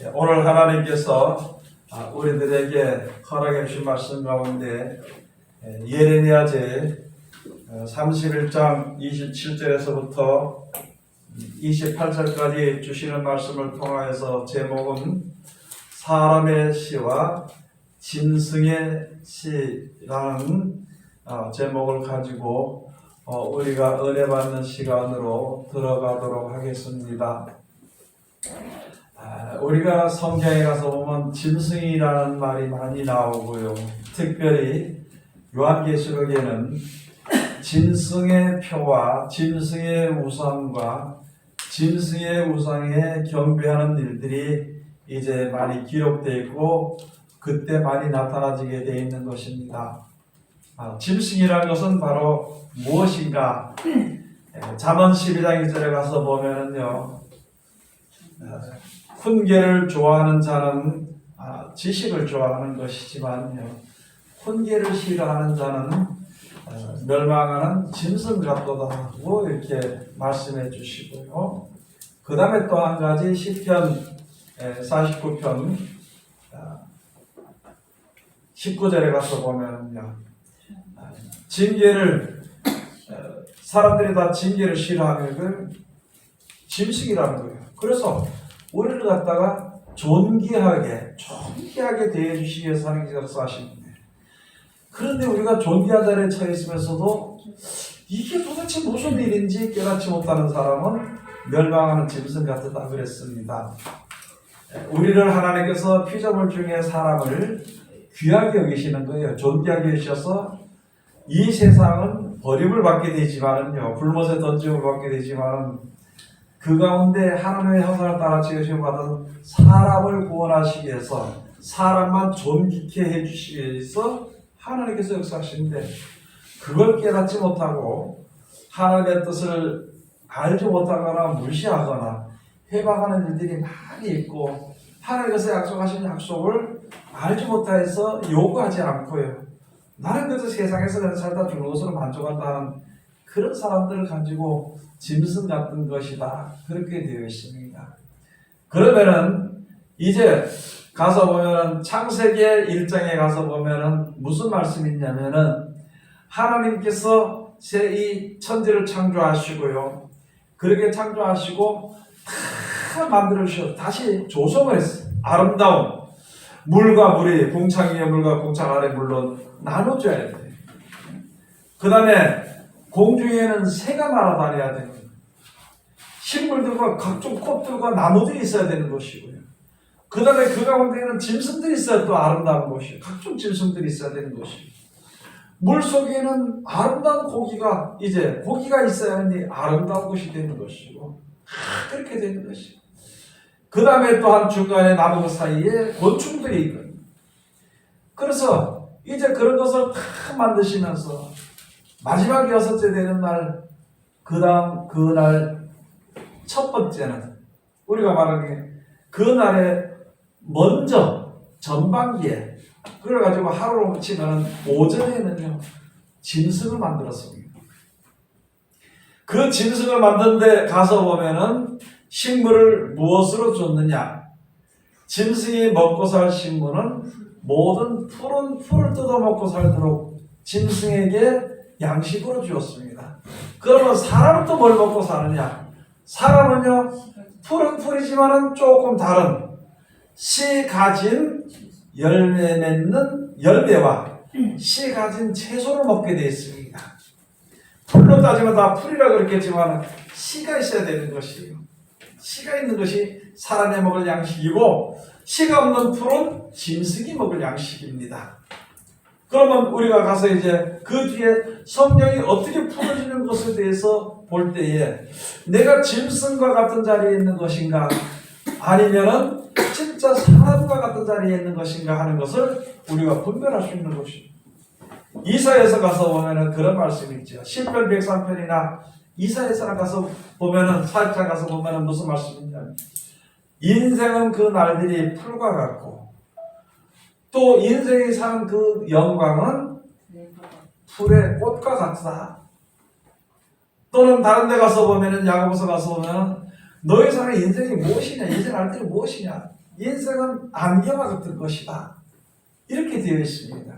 오늘 하나님께서 우리들에게 허락해 주신 말씀 가운데 예레미야제 31장 27절에서부터 28절까지 주시는 말씀을 통하여서 제목은 사람의 시와 짐승의 시라는 제목을 가지고 우리가 은혜 받는 시간으로 들어가도록 하겠습니다. 우리가 성경에 가서 보면 짐승이라는 말이 많이 나오고요. 특별히 요한계시록에는 짐승의 표와 짐승의 우상과 짐승의 우상에 경배하는 일들이 이제 많이 기록되어 있고 그때 많이 나타나지게 되어 있는 것입니다. 짐승이라는 것은 바로 무엇인가? 잠언 12장 1절에 가서 보면은요, 훈계를 좋아하는 자는 지식을 좋아하는 것이지만요, 훈계를 싫어하는 자는 멸망하는 짐승 같도다 하고 이렇게 말씀해 주시고요. 그 다음에 또 한 가지 시편 49편 19절에 가서 보면요, 징계를 사람들이 다 징계를 싫어하는 걸 짐승이라는 거예요. 그래서 우리를 갖다가 존귀하게 대해주시기 위해서 하는 게 역사하십니다. 그런데 우리가 존귀한 자리에 처해 있으면서도 이게 도대체 무슨 일인지 깨닫지 못하는 사람은 멸망하는 짐승 같다 그랬습니다. 우리를 하나님께서 피조물 중에 사람을 귀하게 여기시는 거예요. 존귀하게 여기셔서 이 세상은 버림을 받게 되지만은요, 불못에 던짐을 받게 되지만은 그 가운데 하나님의 형상을 따라 지으심 받은 사람을 구원하시기 위해서 사람만 존귀케 해주시기 위해서 하나님께서 역사하시는데 그걸 깨닫지 못하고 하나님의 뜻을 알지 못하거나 무시하거나 회방하는 일들이 많이 있고 하나님께서 약속하신 약속을 알지 못해서 요구하지 않고요, 나는 그래서 세상에서 그냥 살다 죽는 것으로 만족한다는 그런 사람들을 가지고 짐승 같은 것이다 그렇게 되어 있습니다. 그러면은 이제 가서 보면은 창세기 1장에 가서 보면은 무슨 말씀이 있냐면은 하나님께서 이 천지를 창조하시고요, 그렇게 창조하시고 다 만들어 주셔서 다시 조성을 했어요. 아름다운 물과 물이 궁창 위에 물과 궁창 아래 물로 나눠줘야 돼요. 그 다음에 공중에는 새가 날아다녀야 되는 거예요. 식물들과 각종 꽃들과 나무들이 있어야 되는 것이고요. 그 다음에 그 가운데에는 짐승들이 있어야 또 아름다운 것이에요. 각종 짐승들이 있어야 되는 것이에요. 물 속에는 아름다운 고기가 있어야만이 아름다운 것이 되는 것이고 그렇게 되는 것이에요. 그 다음에 또한 중간에 나무 사이에 곤충들이 있거든요. 그래서 이제 그런 것을 다 만드시면서 마지막 6째 되는 날, 그날 첫 번째는 우리가 말하는 그날에 먼저 전반기에 그래가지고 하루로 치면 오전에는요 짐승을 만들었습니다. 그 짐승을 만드는데 가서 보면은 식물을 무엇으로 줬느냐? 짐승이 먹고 살 식물은 모든 푸른 풀을 뜯어 먹고 살도록 짐승에게 양식으로 주었습니다. 그러면 사람은 또 뭘 먹고 사느냐? 사람은요 푸른 풀이지만은 조금 다른 씨 가진 열매 맺는 열매와 씨 가진 채소를 먹게 되어 있습니다. 풀로 따지면 다 풀이라 그랬겠지만 씨가 있어야 되는 것이에요. 씨가 있는 것이 사람이 먹을 양식이고 씨가 없는 풀은 짐승이 먹을 양식입니다. 그러면 우리가 가서 이제 그 뒤에 성경이 어떻게 풀어지는 것에 대해서 볼 때에 내가 짐승과 같은 자리에 있는 것인가 아니면은 진짜 사람과 같은 자리에 있는 것인가 하는 것을 우리가 분별할 수 있는 것입니다. 이사야서 가서 보면은 그런 말씀이 있죠. 시편 103편이나 이사야서 가서 보면은 사역장 가서 보면은 무슨 말씀이 있냐면 인생은 그 날들이 풀과 같고 또 인생이 사는 그 영광은 풀의 꽃과 같다. 또는 다른 데 가서 보면은 야고보서 가서 보면은 너희 사는 인생이 무엇이냐, 인생 날들이 무엇이냐, 인생은 안개와 같은 것이다. 이렇게 되어 있습니다.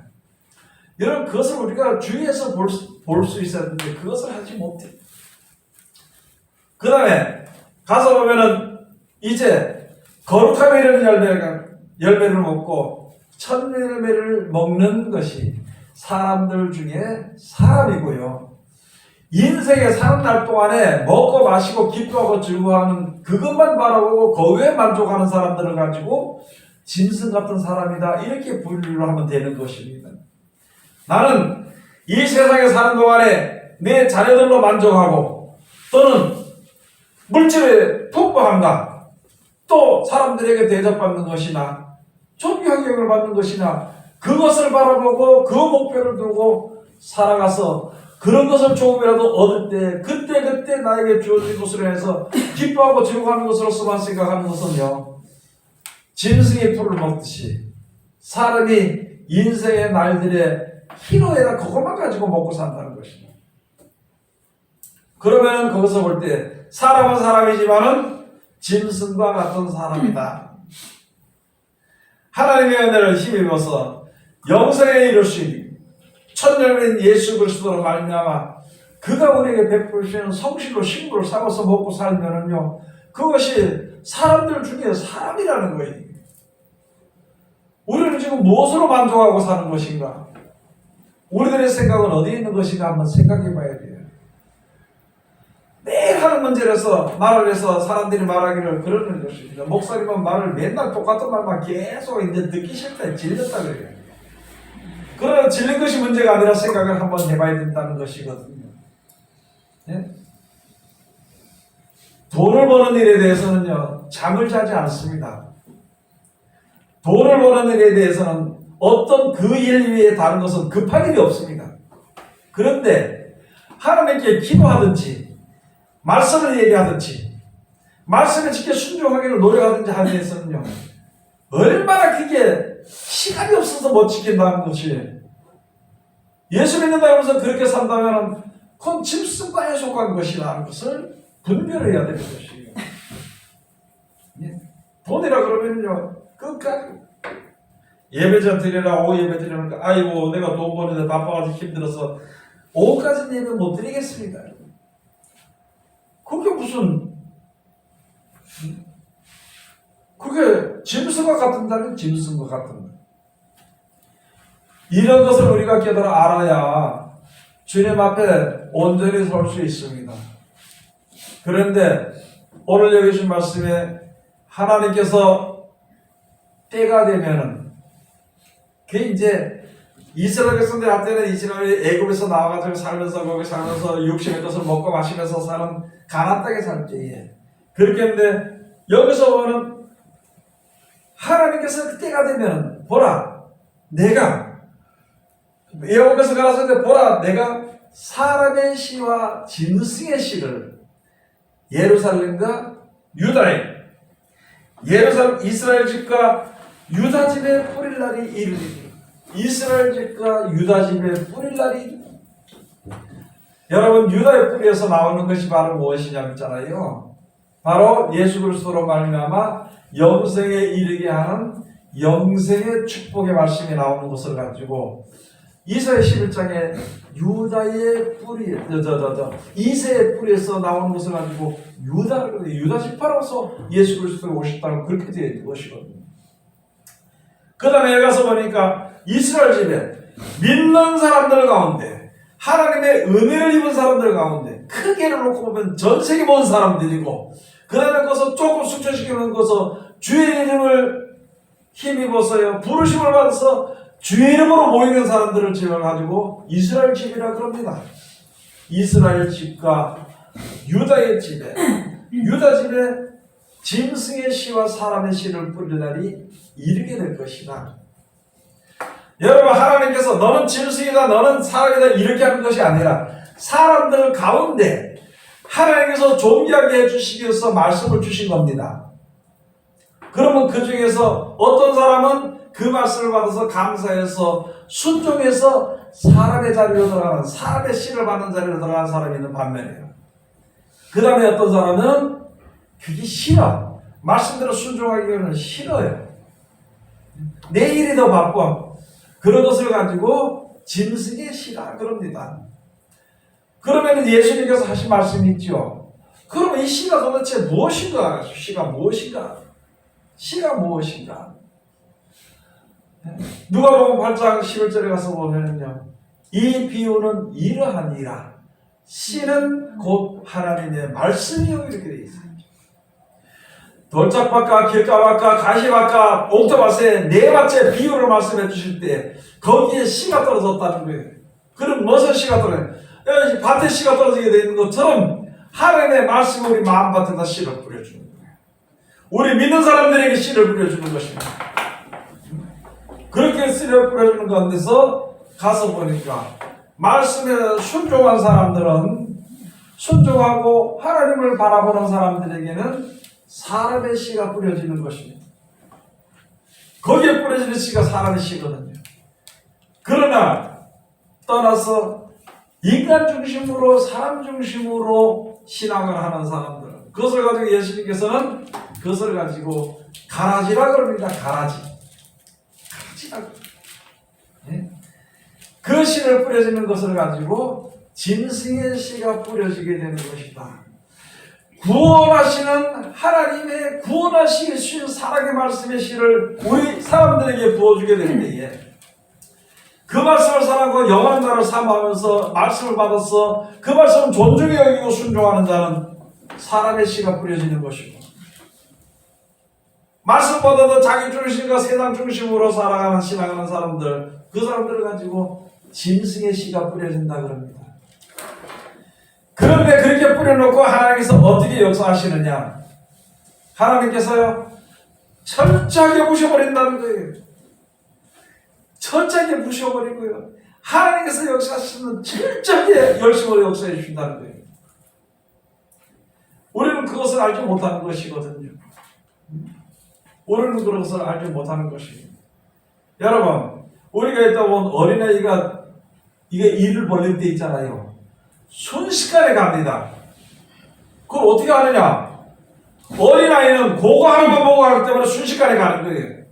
여러분, 그것을 우리가 주위에서 볼 수 있었는데 그것을 하지 못해. 그 다음에 가서 보면은 이제 거룩함에 이르는 열매를 먹고 첫 열매를 먹는 것이 사람들 중에 사람이고요. 인생에 사는 날 동안에 먹고 마시고 기뻐하고 즐거워하는 그것만 바라보고 거기에 만족하는 사람들을 가지고 짐승 같은 사람이다, 이렇게 분류를 하면 되는 것입니다. 나는 이 세상에 사는 동안에 내 자녀들로 만족하고 또는 물질의 풍부함과 또 사람들에게 대접받는 것이나 존경을 받는 것이나 그것을 바라보고 그 목표를 두고 살아가서 그런 것을 조금이라도 얻을 때 그때 나에게 주어진 것으로 해서 기뻐하고 즐거워하는 것으로서만 생각하는 것은요, 짐승이 풀을 먹듯이 사람이 인생의 날들에 희노애락 그것만 가지고 먹고 산다는 것입니다. 그러면 거기서 볼 때 사람은 사람이지만은 짐승과 같은 사람이다. 하나님의 은혜를 힘입어서 영생에 이룰 수 있는 첫 열매인 예수 그리스도로 말미암아 그가 우리에게 베푸시는 성실로 식물을 삼아서 먹고 살면은요, 그것이 사람들 중에 사람이라는 거예요. 우리는 지금 무엇으로 만족하고 사는 것인가? 우리들의 생각은 어디에 있는 것인가 한번 생각해 봐야 돼요. 매일 하는 문제라서 말을 해서 사람들이 말하기를 그러는 것입니다. 목사님은 말을 맨날 똑같은 말만 계속 이제 듣기 싫다, 질렸다 그래요. 그러나 질린 것이 문제가 아니라 생각을 한번 해봐야 된다는 것이거든요. 예? 돈을 버는 일에 대해서는요, 잠을 자지 않습니다. 돈을 버는 일에 대해서는 어떤 그 일 위에 다른 것은 급한 일이 없습니다. 그런데 하나님께 기도하든지 말씀을 얘기하든지 말씀을 지켜 순종하기를 노력하든지 하는 데서는요, 얼마나 그게 시간이 없어서 못 지킨다는 것이, 예수 믿는다고 해서 그렇게 산다면 그건 짐승과에 속한 것이라는 것을 분별해야 되는 것이에요. 돈이라 그러면요, 끝까지 예배전 드리라, 오후 예배 드리니까 아이고 내가 돈 버는데 바빠가지고 힘들어서 오후까지 예배 못 드리겠습니다. 그게 무슨, 그게 짐승과 같은다면 짐승과 같은 거예요. 이런 것을 우리가 깨달아 알아야 주님 앞에 온전히 설 수 있습니다. 그런데 오늘 여기 주신 말씀에 하나님께서 때가 되면은, 그게 이제 이스라엘 백성들 한테는 이스라엘이 애굽에서 나와가지고 살면서 거기 살면서 육신의 것을 먹고 마시면서 사는 가나안 땅에 살 때에 그렇게 했는데, 여기서 보면 하나님께서 그때가 되면 보라, 내가 여호와께서 가라사대 보라, 내가 사람의 씨와 짐승의 씨를 예루살렘과 유다에, 예루살렘 이스라엘 집과 유다 집에 뿌릴 날이 이르리니, 이스라엘 집과 유다 집에 뿌릴 날이 이르리니. 여러분, 유다의 뿌리에서 나오는 것이 바로 무엇이냐 했잖아요. 바로 예수 그리스도로 말미암아 영생에 이르게 하는 영생의 축복의 말씀이 나오는 것을 가지고 이사야 11장에 유다의 뿌리, 이새의 뿌리에서 나오는 것을 가지고 유다 지파로서 예수 그리스도가 오셨다고 그렇게 되어 있는 것이거든요. 그 다음에 가서 보니까 이스라엘 집에 믿는 사람들 가운데, 하나님의 은혜를 입은 사람들 가운데 크게를 놓고 보면 전 세계 모든 사람들이고, 그 다음에 거기서 조금 숙제시키는 것서 주의 이름을 힘입어서요, 부르심을 받아서 주의 이름으로 모이는 사람들을 지어가지고 이스라엘 집이라 그럽니다. 이스라엘 집과 유다의 집에, 유다 집에 짐승의 씨와 사람의 씨를 뿌릴 날이 이르게 될 것이다. 여러분, 하나님께서 너는 짐승이다, 너는 사람이다 이렇게 하는 것이 아니라 사람들 가운데 하나님께서 존귀하게 해주시기 위해서 말씀을 주신 겁니다. 그러면 그 중에서 어떤 사람은 그 말씀을 받아서 감사해서 순종해서 사람의 자리로 들어가는, 사람의 씨를 받는 자리로 들어가는 사람이 있는 반면이에요. 그 다음에 어떤 사람은 그게 싫어, 말씀대로 순종하기는 싫어요. 내일이 더 바빠. 그런 것을 가지고 짐승의 시라 그럽니다. 그러면 예수님께서 하신 말씀이 있죠. 그러면 이 시가 도대체 무엇인가? 시가 무엇인가? 시가 무엇인가? 누가복음 8장 11절에 가서 보면요, 이 비유는 이러하니라. 시는 곧 하나님의 말씀이요, 이렇게 되어 있어요. 돌짝밭과 길가밭과 가시밭과 옥토밭에 네 밭의 비유를 말씀해 주실 때 거기에 씨가 떨어졌다는 거예요. 그럼 무슨 씨가 떨어져요? 밭에 씨가 떨어지게 되는 것처럼 하나님의 말씀이 우리 마음밭에다 씨를 뿌려주는 거예요. 우리 믿는 사람들에게 씨를 뿌려주는 것입니다. 그렇게 씨를 뿌려주는 가운데서 가서 보니까 말씀에 순종한 사람들은, 순종하고 하나님을 바라보는 사람들에게는 사람의 씨가 뿌려지는 것입니다. 거기에 뿌려지는 씨가 사람의 씨거든요. 그러나 떠나서 인간 중심으로, 사람 중심으로 신앙을 하는 사람들은, 그것을 가지고 예수님께서는 그것을 가지고 가라지라 그럽니다. 가라지라고. 예? 그 씨를 뿌려지는 것을 가지고 짐승의 씨가 뿌려지게 되는 것이다. 구원하시는 하나님의 구원하시는 사랑의 말씀의 씨를 우리 사람들에게 부어주게 될 때에 그 말씀을 사랑하고 영원한 나를 삼아하면서 말씀을 받아서 그 말씀을 존중히 여기고 순종하는 자는 사람의 씨가 뿌려지는 것이고, 말씀 받아도 자기 중심과 세상 중심으로 살아가는 신앙하는 사람들, 그 사람들을 가지고 짐승의 씨가 뿌려진다 그럽니다. 그런데 그렇게 뿌려놓고 하나님께서 어떻게 역사하시느냐? 하나님께서요, 철저하게 부셔버린다는 거예요. 철저하게 부셔버리고요, 하나님께서 역사하시면 철저하게 열심으로 역사해 주신다는 거예요. 우리는 그것을 알지 못하는 것이거든요. 우리는 그것을 알지 못하는 것이에요. 여러분, 우리가 이따 본 어린아이가 이게 이를 벌릴 때 있잖아요. 순식간에 갑니다. 그걸 어떻게 하느냐? 어린아이는 그거 하나만 보고 가기 때문에 순식간에 가는 거예요.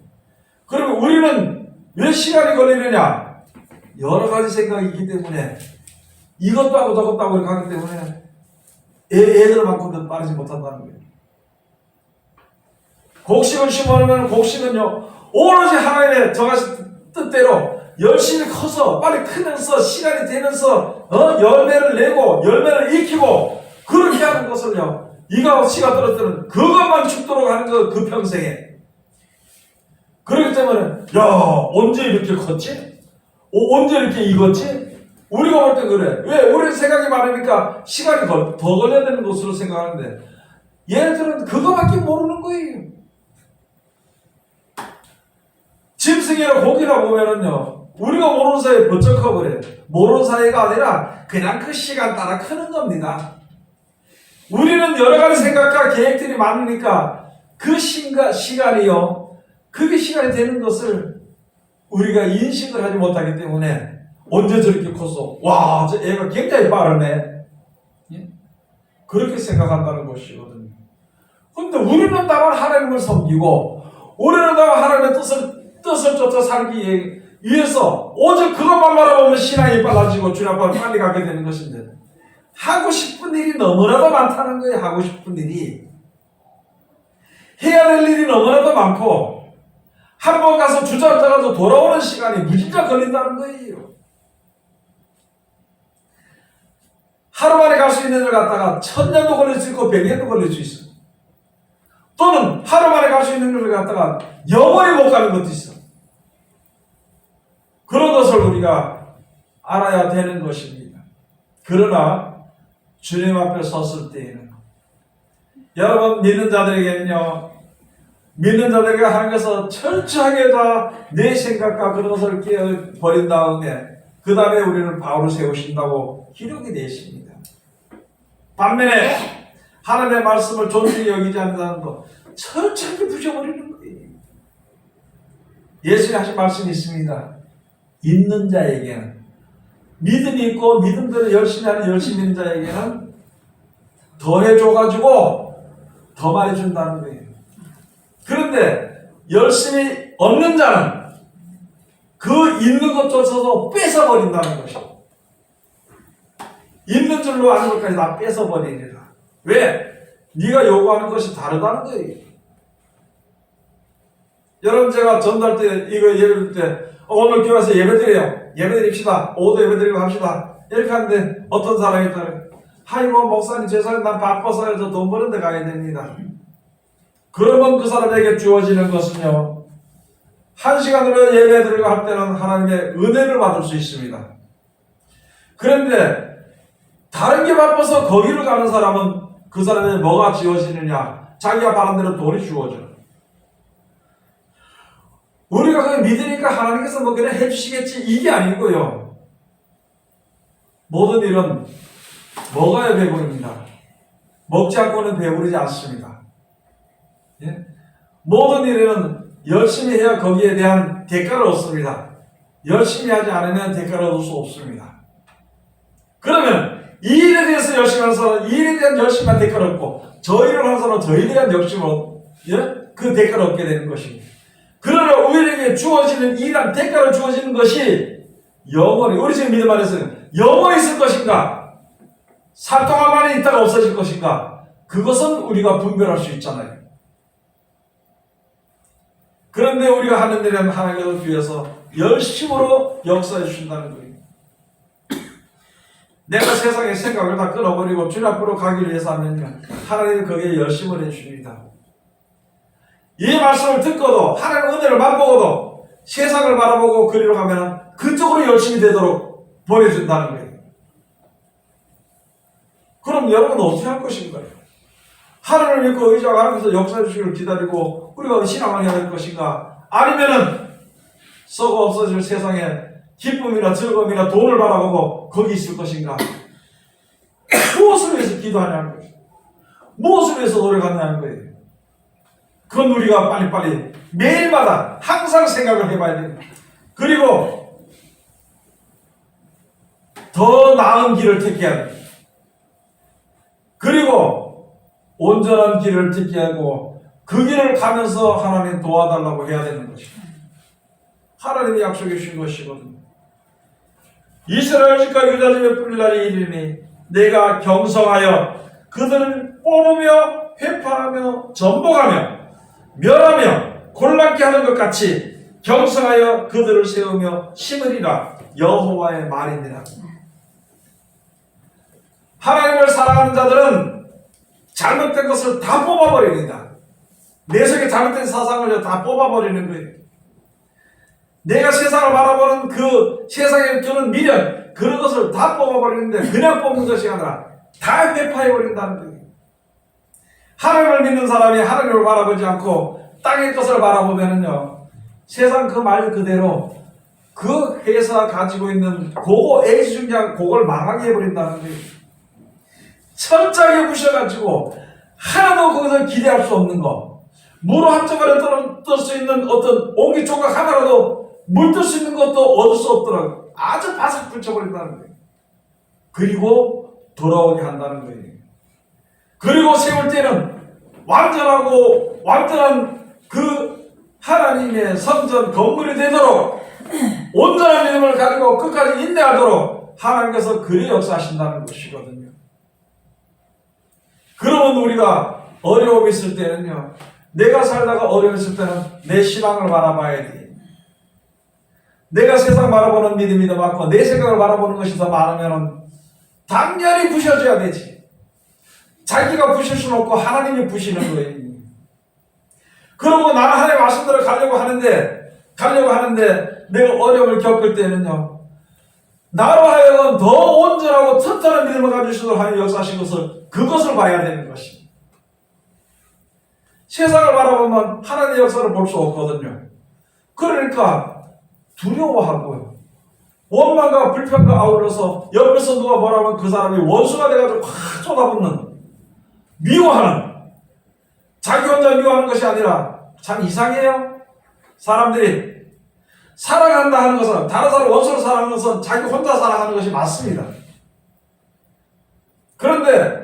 그러면 우리는 몇 시간이 걸리느냐? 여러 가지 생각이 있기 때문에, 이것도 하고 저것도 하고 이렇게 하기 때문에 애들만큼은 빠르지 못한다는 거예요. 곡식을 심어놓으면 곡식은요, 오로지 하나님의 정하신 뜻대로 열심히 커서 빨리 크면서 시간이 되면서 열매를 내고 열매를 익히고 그렇게 하는 것을요, 이가 씨가 떨어질 때는 그것만 죽도록 하는 거, 그 평생에. 그렇기 때문에 언제 이렇게 컸지? 언제 이렇게 익었지? 우리가 볼 때 그래. 왜? 우리 생각이 많으니까 시간이 더 걸려야 되는 것으로 생각하는데 얘네들은 그거밖에 모르는 거예요. 짐승이나 고기나 보면은요, 우리가 모르는 사이에 번쩍 커버려요. 모르는 사이가 아니라 그냥 그 시간 따라 크는 겁니다. 우리는 여러 가지 생각과 계획들이 많으니까 그 시간이요, 그게 시간이 되는 것을 우리가 인식을 하지 못하기 때문에 언제 저렇게 컸어? 와, 저 애가 굉장히 빠르네. 그렇게 생각한다는 것이거든요. 근데 우리는 다만 하나님을 섬기고, 우리는 다만 하나님의 뜻을 쫓아 살기 위해서 오직 그것만 바라보면 신앙이 빨라지고 주님 앞으로 빨리 가게 되는 것인데, 하고 싶은 일이 너무나도 많다는 거예요. 하고 싶은 일이, 해야 될 일이 너무나도 많고, 한 번 가서 주저앉아가지고 돌아오는 시간이 무진장 걸린다는 거예요. 하루 만에 갈 수 있는 일 갖다가 1000년도 걸릴 수 있고 100년도 걸릴 수 있어. 또는 하루 만에 갈 수 있는 일을 갖다가 영원히 못 가는 것도 있어. 그런 것을 우리가 알아야 되는 것입니다. 그러나 주님 앞에 섰을 때에는, 여러분, 믿는 자들에게는요, 믿는 자들에게 하나님께서 철저하게 다 내 생각과 그런 것을 깨어버린 다음에 그 다음에 우리를 바로 세우신다고 기록이 되어 있습니다. 반면에 하나님의 말씀을 존중히 여기지 않는다는 것, 철저하게 부셔버리는 거예요. 예수님 하신 말씀이 있습니다. 있는 자에게는, 믿음이 있고 믿음대로 열심히 하는 열심히 있는 자에게는 더해줘가지고 더 많이 준다는 거예요. 그런데 열심히 얻는 자는 그 있는 것조차도 뺏어버린다는 것이다. 있는 줄로 아는 것까지 다 뺏어버리리라. 왜? 네가 요구하는 것이 다르다는 거예요. 여러분, 제가 전달 때 이거 예배 때 오늘 교회에서 예배드려요. 예배드립시다. 오도 예배드리고 합시다. 이렇게 하는데 어떤 사람이 있다래. 아이고 목사님 죄송해요. 난 바빠서요. 저 돈 버는 데 가야 됩니다. 그러면 그 사람에게 주어지는 것은요, 1시간으로 예배드리고 할 때는 하나님의 은혜를 받을 수 있습니다. 그런데 다른 게 바빠서 거기를 가는 사람은 그 사람에게 뭐가 주어지느냐? 자기가 바란 대로 돈이 주어져요. 우리가 그걸 믿으니까 하나님께서 뭐 그냥 해주시겠지 이게 아니고요. 모든 일은 먹어야 배부릅니다. 먹지 않고는 배부르지 않습니다. 예? 모든 일에는 열심히 해야 거기에 대한 대가를 얻습니다. 열심히 하지 않으면 대가를 얻을 수 없습니다. 그러면 이 일에 대해서 열심히 하는 사람은 이 일에 대한 열심한 대가를 얻고 저 일을 하는 사람은 저 일에 대한 열심을 그 대가를 얻게 되는 것입니다. 그러나 우리에게 주어지는 일한 대가를 주어지는 것이 영원히, 우리 지금 믿음 안에서는 영원히 있을 것인가, 살 동안만에 있다가 없어질 것인가, 그것은 우리가 분별할 수 있잖아요. 그런데 우리가 하는 일은 하나님을 위해서 열심으로 역사해 주신다는 거예요. 내가 세상의 생각을 다 끊어버리고 주님 앞으로 가기 위해서 하면 하나님은 거기에 열심을 해주십니다. 이 말씀을 듣고도 하나님의 은혜를 맛보고도 세상을 바라보고 그리로 가면 그쪽으로 열심히 되도록 보내준다는 거예요. 그럼 여러분은 어떻게 할 것인가요? 하나님을 믿고 의지하고 하나님께서 역사해 주시기를 기다리고 우리가 신앙을 해야 할 것인가? 아니면은 썩어 없어질 세상에 기쁨이나 즐거움이나 돈을 바라보고 거기 있을 것인가? 무엇을 위해서 기도하냐는 거예요. 무엇을 위해서 노력하냐는 거예요. 그건 우리가 빨리빨리 매일마다 항상 생각을 해봐야 됩니다. 그리고 더 나은 길을 택해야 됩니다. 그리고 온전한 길을 택해하고 그 길을 가면서 하나님 도와달라고 해야 되는 것입니다. 하나님이 약속해 주신 것이거든요. 이스라엘 집과 유다 집에 뿌릴 날이 이르니 내가 경성하여 그들을 뽑으며 회파하며 전복하며 멸하며 곤란케 하는 것 같이 경성하여 그들을 세우며 심으리라. 여호와의 말이니라. 하나님을 사랑하는 자들은 잘못된 것을 다 뽑아버립니다. 내 속에 잘못된 사상을 다 뽑아버리는 거예요. 내가 세상을 바라보는 그 세상에 주는 미련, 그런 것을 다 뽑아버리는데 그냥 뽑는 것이 아니라 다 회파해버린다는 거예요. 하나님을 믿는 사람이 하나님을 바라보지 않고 땅의 것을 바라보면은요, 세상 그 말 그대로 그 회사 가지고 있는 그거 애지중지한 그걸 망하게 해버린다는 거예요. 철저하게 부셔가지고 하나도 거기서 기대할 수 없는 거, 물 한쪽으로 뜰 수 있는 어떤 옹기 조각 하나라도 물뜰 수 있는 것도 얻을 수 없더라고요. 아주 바삭 붙여버린다는 거예요. 그리고 돌아오게 한다는 거예요. 그리고 세울 때는 완전한 그 하나님의 성전 건물이 되도록 온전한 믿음을 가지고 끝까지 인내하도록 하나님께서 그리 역사하신다는 것이거든요. 그러면 우리가 어려움이 있을 때는요, 내가 살다가 어려움이 있을 때는 내 신앙을 바라봐야 돼. 내가 세상 바라보는 믿음이 더 많고 내 생각을 바라보는 것이 더 많으면 당연히 부셔줘야 되지. 자기가 부실 수는 없고 하나님이 부시는 거예요. 그러고 나는 하나님의 말씀대로 가려고 하는데 내가 어려움을 겪을 때는요, 나로 하여금 더 온전하고 튼튼한 믿음을 가질 수 있도록 하나님 역사하신 것을, 그것을 봐야 되는 것입니다. 세상을 바라보면 하나님의 역사를 볼 수 없거든요. 그러니까 두려워하고요, 원망과 불평과 아울러서 옆에서 누가 뭐라면 그 사람이 원수가 돼가지고 확 쏟아붓는, 미워하는, 자기 혼자 미워하는 것이 아니라 참 이상해요. 사람들이 사랑한다 하는 것은, 다른 사람 원수를 사랑하는 것은 자기 혼자 사랑하는 것이 맞습니다. 그런데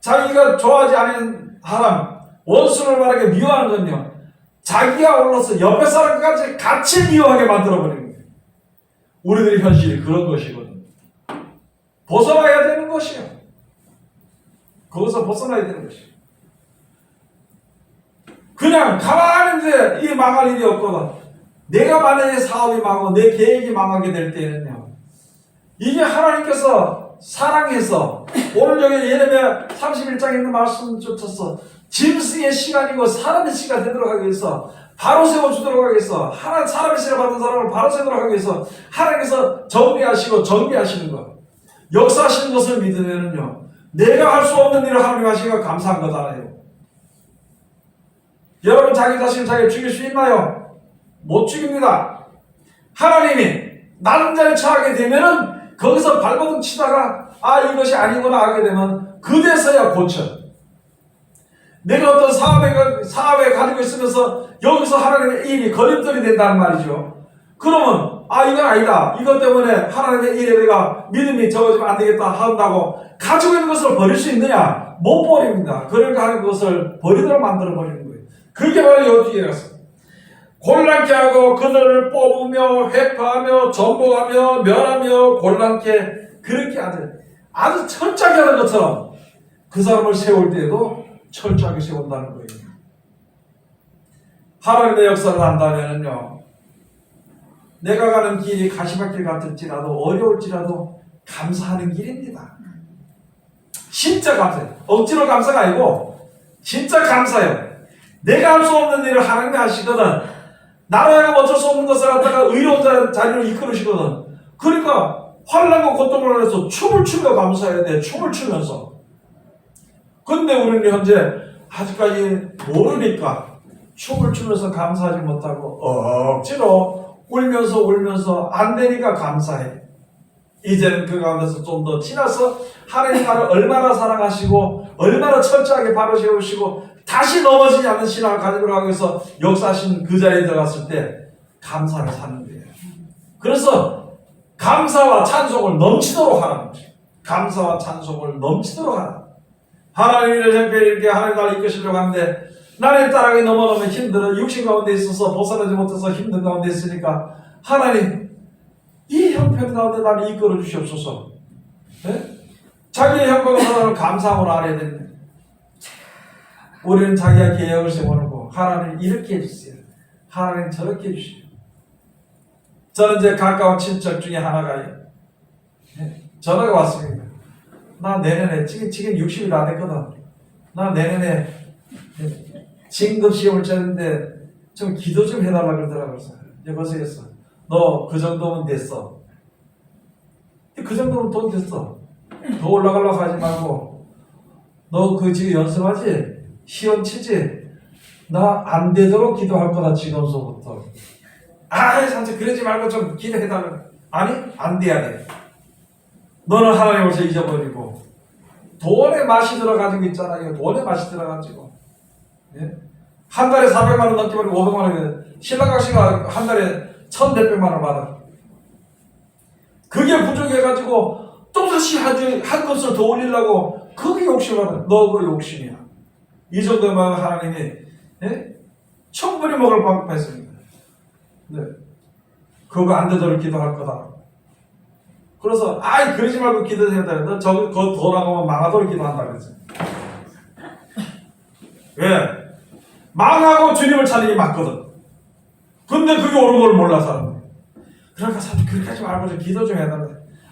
자기가 좋아하지 않는 사람, 원수를 말하게 미워하는 건요, 자기가 올라서 옆에 사람까지 같이 미워하게 만들어버리는 거예요. 우리들의 현실이 그런 것이거든. 벗어나야 되는 것이요. 거기서 벗어나야 되는 것이요. 그냥 가만히 있는데 이 망할 일이 없거든. 내가 만약에 사업이 망하고 내 계획이 망하게 될 때는요, 이게 하나님께서 사랑해서 오늘 여기 예레미야 31장에 있는 말씀조차서 짐승의 시간이고 사람의 시간 되도록 하기 위해서 바로 세워주도록 하기 위해서 사람의 시를 받은 사람을 바로 세우도록 하기 위해서 하나님께서 정비하시고 정비하시는 것, 역사하시는 것을 믿으면요, 내가 할 수 없는 일을 하나님 하시니까 감사한 거잖아요. 여러분 자기 자신 자기 죽일 수 있나요? 못 죽입니다. 하나님이 난자를 처하게 되면은 거기서 발버둥 치다가 이것이 아니구나 하게 되면 그제서야 고쳐. 내가 어떤 사업에 가지고 있으면서 여기서 하나님의 일이 걸림돌이 된다는 말이죠. 그러면 이건 아니다. 이것 때문에 하나님의 일에 내가 믿음이 적어지면 안 되겠다 한다고 가지고 있는 것을 버릴 수 있느냐? 못 버립니다. 그러니까 하는 것을 버리도록 만들어 버리는 거예요. 그게 바로 여기에 가서 곤란케 하고 그들을 뽑으며 회파하며 전복하며 멸하며 곤란케 그렇게 아주 철저하게 하는 것처럼 그 사람을 세울 때에도 철저하게 세운다는 거예요. 하나님의 역사를 한다면요, 내가 가는 길이 가시밭길 같을지라도 어려울지라도 감사하는 길입니다. 진짜 감사해요. 억지로 감사가 아니고 진짜 감사해요. 내가 할 수 없는 일을 하나님이 하시거든. 나라가 어쩔 수 없는 것을 갖다가 의로운 자리로 이끌으시거든. 그러니까 환난과 고통을 해서 춤을 추며 감사해야 돼. 춤을 추면서. 근데 우리는 현재 아직까지 모르니까 춤을 추면서 감사하지 못하고 억지로 울면서 안 되니까 감사해. 이제는 그 가운데서 좀 더 지나서 하나님 나를 얼마나 사랑하시고 얼마나 철저하게 바로 세우시고 다시 넘어지지 않는 신앙을 가지고 하기 위해서 역사하신 그 자리에 들어갔을 때 감사를 사는 거예요. 그래서 감사와 찬송을 넘치도록 하라는 거죠. 감사와 찬송을 넘치도록 하라. 하나님의 형편이 이렇게 하나님 나를 이끄시려고 하는데 나를 따라가기 너무너무 힘들어. 육신 가운데 있어서 벗어나지 못해서 힘든 가운데 있으니까 하나님 이 형편 가운데 나를 이끌어 주시옵소서. 네? 자기의 형편을 하나님을 감사함으로 알아야 됩니다. 우리는 자기가 계획을 세워놓고 하나님 이렇게 해주세요. 하나님 저렇게 해주세요. 저는 이제 가까운 친척 중에 하나가 전화가 왔습니다. 나 내년에 지금 60이 다 됐거든. 나 내년에 진급 시험을 치는데 좀 기도 좀 해달라 그러더라고요. 여기서 했어. 너 그 정도면 됐어. 그 정도면 돈 됐어. 더 올라가려고 하지 말고 너 그 지금 연습하지? 시험 치지? 나 안 되도록 기도할 거다 지금서부터. 사실 그러지 말고 좀 기도해달라. 아니 안 돼야 돼. 너는 하나님을 잊어버리고 돈에 맛이 들어가지고 있잖아요. 돈에 맛이 들어가지고 한 달에 400만 원 넘게 벌고 500만 원 신랑 각시가 한 달에 1,100만 원 받아. 그게 부족해가지고 또 다시 한 것을 더 올리려고 그게 욕심을 너 그 욕심이야. 이 정도면 하나님이 충분히 먹을 방법 했습니다. 그거 안 되도록 기도할 거다. 그래서 그러지 말고 기도해야 돼. 너 저거 더 나가면 망하도록 기도한다 그랬어. 왜? 망하고 주님을 찾는 게 맞거든. 근데 그게 옳은 걸 몰라서 하는 거야. 그러니까 사실 그렇게 하지 말고 좀 기도 좀 해달라.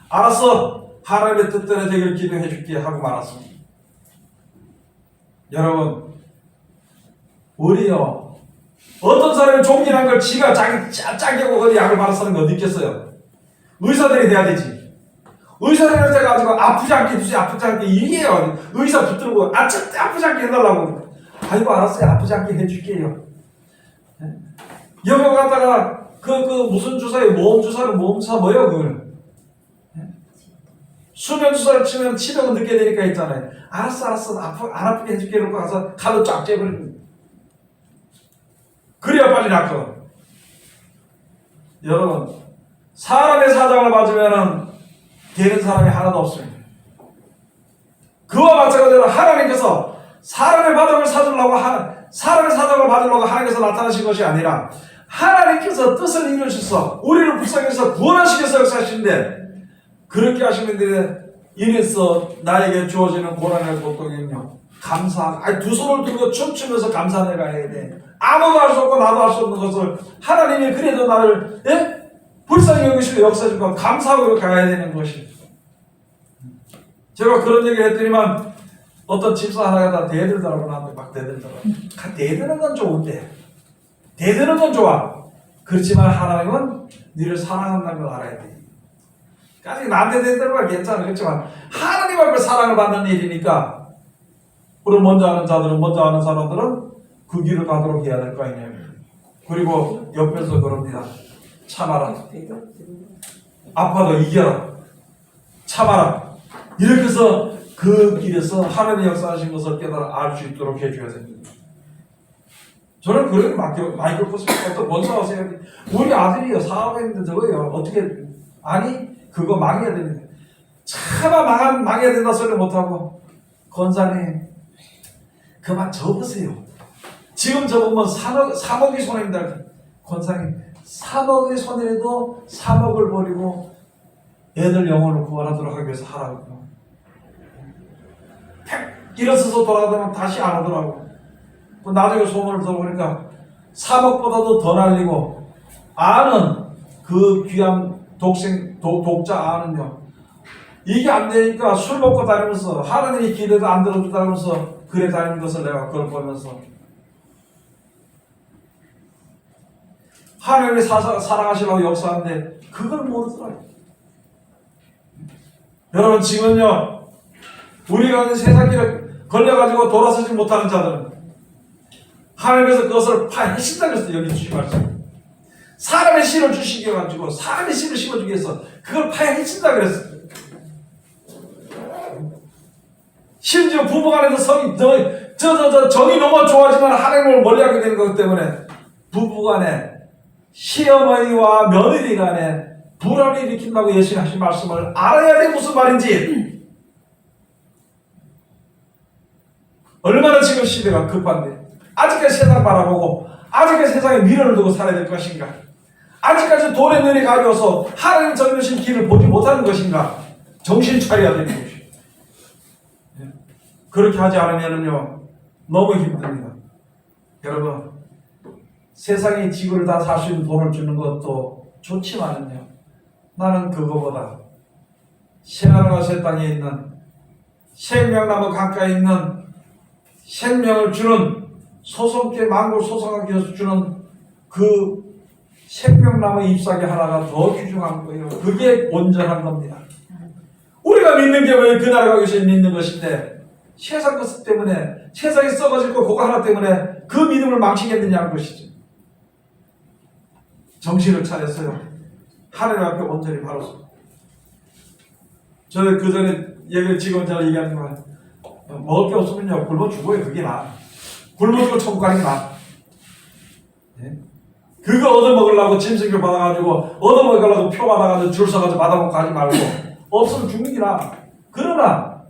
알았어. 하나님의 뜻대로 되기를 기도해 줄게 하고 말았습니다. 여러분, 우리요, 어떤 사람이 종기란 걸 지가 짝이고 어디 약을 받아서는 거 어디 있겠어요? 의사들이 돼야 되지. 의사들이 돼가지고 아프지 않게 주지, 아프지 않게 이게요. 의사 붙들고 절대 아프지 않게 해달라고. 아이고 알았어요. 아프지 않게 해줄게요. 여기 갔다가 무슨 주사예요? 모험 주사는 모험 주사 뭐예요? 그거는 수면 주사를 치면 치료가 늦게 되니까 있잖아요. 알았어. 안 아프게 해줄게. 이러고 가서 칼로 쫙 째버리는 거예요. 그래야 빨리 낫거든. 여러분, 사람의 사정을 맞으면 되는 사람이 하나도 없습니다. 그와 마찬가지로 하나님께서 사람의 바닥을 사주려고 사람의 사정을 받으려고 하나님께서 나타나신 것이 아니라 하나님께서 뜻을 이루셔서 우리를 불쌍해서 구원하시기 위해서 역사하시는데, 그렇게 하시는 데 인해서 나에게 주어지는 고난의 고통은요, 감사, 두 손을 들고 춤추면서 감사를 가야 돼. 아무도 할 수 없고 나도 할 수 없는 것을 하나님이 그래도 나를 불쌍히 여기시고 역사해주고 감사하고 가야 되는 것이. 제가 그런 얘기를 했더니만 어떤 집사 하나가 다 대들더라고. 나한테 막 대들더라고. 대드는 건 좋은데, 대드는 건 좋아. 그렇지만 하나님은 너를 사랑한다는 걸 알아야 돼. 아직 나한테 대드는 건 괜찮아. 그렇지만 하나님 앞에 사랑을 받는 일이니까 우리 먼저 하는 자들은, 먼저 하는 사람들은 그 길을 가도록 해야 될 거 아니냐. 그리고 옆에서 그럽니다. 참아라. 아파도 이겨라. 참아라. 이렇게 해서 그 길에서 하나님의 역사하신 것을 깨달아 알 수 있도록 해줘야 됩니다. 저는 그렇게 많이 겪었습니다. 또 뭔 사업하세요? 우리 아들이요, 사업했는데 저거요. 어떻게, 아니, 그거 망해야 됩니다. 차마 망해야 된다 소리 못하고, 권사님, 그만 접으세요. 지금 접으면 3억이 손해입니다. 권사님, 3억이 손해라도 3억을 버리고 애들 영혼을 구원하도록 하기 위해서 하라고. 일어서서 돌아가면 다시 안 오더라고. 나중에 소문을 들어보니까 3억보다도 더 날리고, 아는 그 귀한 독자 아는요, 이게 안 되니까 술 먹고 다니면서 하나님이 기도도 안 들어주다면서 그래 다니는 것을 내가 그걸 보면서 하나님이 사랑하시라고 역사하는데 그걸 모르더라고요. 여러분, 지금은요, 우리가 세상길에 걸려가지고 돌아서지 못하는 자들은 하나님께서 그것을 파헤친다고 해서 여기 주시 말씀. 사람의 씨를 주시기 해가지고 사람의 씨를 심어주기 위해서 그걸 파헤친다 그랬어요. 심지어 부부간에도 정이 너무 좋아지만 하나님을 멀리하게 되는 것 때문에 부부간에 시어머니와 며느리 간에 불화를 일으킨다고 예수님 하신 말씀을 알아야 돼. 무슨 말인지. 얼마나 지금 시대가 급한데 아직까지 세상 바라보고 아직까지 세상에 미련을 두고 살아야 될 것인가? 아직까지 돈의 눈이 가려워서 하나님 정해주신 길을 보지 못하는 것인가? 정신 차려야 되는 것이에요. 그렇게 하지 않으면요 너무 힘듭니다. 여러분, 세상의 지구를 다 살 수 있는 돈을 주는 것도 좋지만은요, 나는 그거보다 새하늘과 새 땅에 있는 생명나무 강가에 있는 생명을 주는 소성케 만국을 소성하게 해서 주는 그 생명나무 잎사귀 하나가 더 귀중한 거예요. 그게 온전한 겁니다. 우리가 믿는 게 왜 그 나라가 위해서 믿는 것인데 세상 것 때문에, 세상이 썩어질 거 그거 하나 때문에 그 믿음을 망치겠느냐는 것이죠. 정신을 차렸어요. 하나님 앞에 온전히 바로서. 저는 그 전에 얘기를 지금 제가 얘기하는 건 먹을 게 없으면요 굶어 죽어요. 그게 나아. 굶어 죽고 천국 가는 게 나아. 네? 그거 얻어먹으려고 짐승을 받아가지고 얻어먹으려고 표 받아가지고 줄 서가지고 받아먹고 하지 말고 없으면 죽는 게 나아. 그러나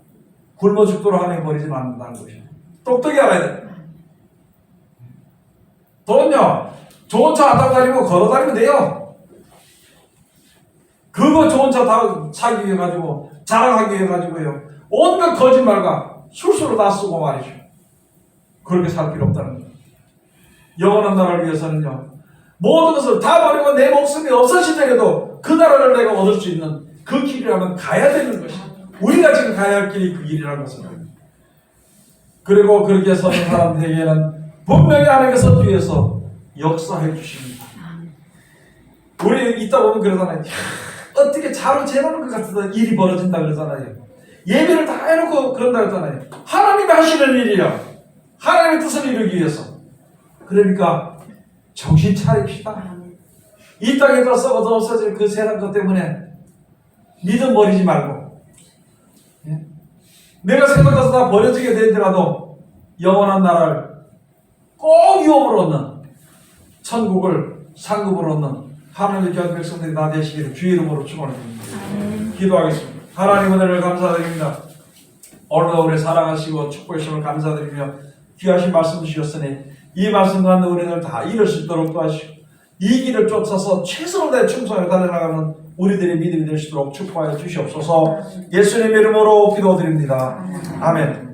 굶어 죽도록 하나님 버리지 않는다는 것이에요. 똑똑히 알아야 돼. 돈요 좋은 차 안 타고 다니고 걸어 다니면 돼요. 그거 좋은 차 다 사기 위해 가지고 자랑하기 위해 가지고요 온갖 거짓말과 술수로 다 쓰고 말이죠. 그렇게 살 필요 없다는 거예요. 영원한 나라를 위해서는요 모든 것을 다 버리고 내 목숨이 없어지더라도 그 나라를 내가 얻을 수 있는 그 길이라면 가야 되는 것이죠. 우리가 지금 가야 할 길이 그 길이라는 것을. 그리고 그렇게 서는 사람들에게는 분명히 하나님께서 뒤에서 역사해 주십니다. 우리 있다 보면 그러잖아요. 어떻게 자로 재놓는 것 같아서 일이 벌어진다 그러잖아요. 예배를 다 해놓고 그런다 그러잖아요. 하나님이 하시는 일이야. 하나님의 뜻을 이루기 위해서. 그러니까 정신 차립시다. 이 땅에서 썩어서 없어질 그 세상 것 때문에 믿음 버리지 말고, 내가 생각해서 다 버려지게 되더라도 영원한 나라를 꼭 유업으로 얻는, 천국을 상급으로 얻는 하나님의 귀한 백성들이 다 되시기를 주의 이름으로 축원합니다. 기도하겠습니다. 하나님 은혜를 감사드립니다. 오늘도 우리 사랑하시고 축복해 주심을 감사드리며 귀하신 말씀 주셨으니 이 말씀 가운데 우리들 다 이룰 수 있도록 도와주시고 이 길을 쫓아서 최선을 다해 충성하게 달려나가는 우리들의 믿음이 될 수 있도록 축복하여 주시옵소서. 예수님의 이름으로 기도드립니다. 아멘.